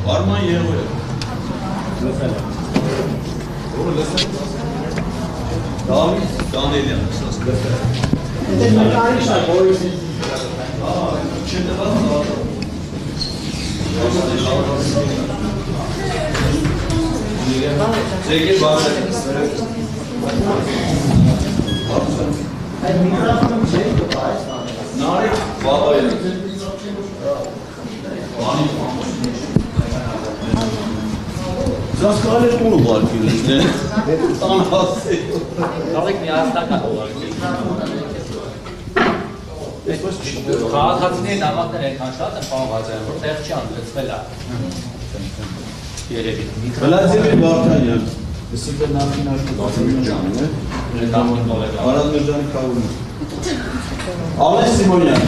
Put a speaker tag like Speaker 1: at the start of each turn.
Speaker 1: Arman yer koyalım. Daha değil yani. Şimdi var mı? Sevgili bazı. Nari, bağlayın. Zaskale konu var ki işte.
Speaker 2: Kaldık mı ya? Stakal olarak. Քաղաքացիների նամակները այնքան շատ են պահվածային, որ տեղ չի անդրեցվել է։ Երևի։
Speaker 1: Վլադիմիր Վարդանյան, սուպեր նախին աշխատանքն է։ Արադ Միրջանի քարունը։ Ալես Սիմոնյան։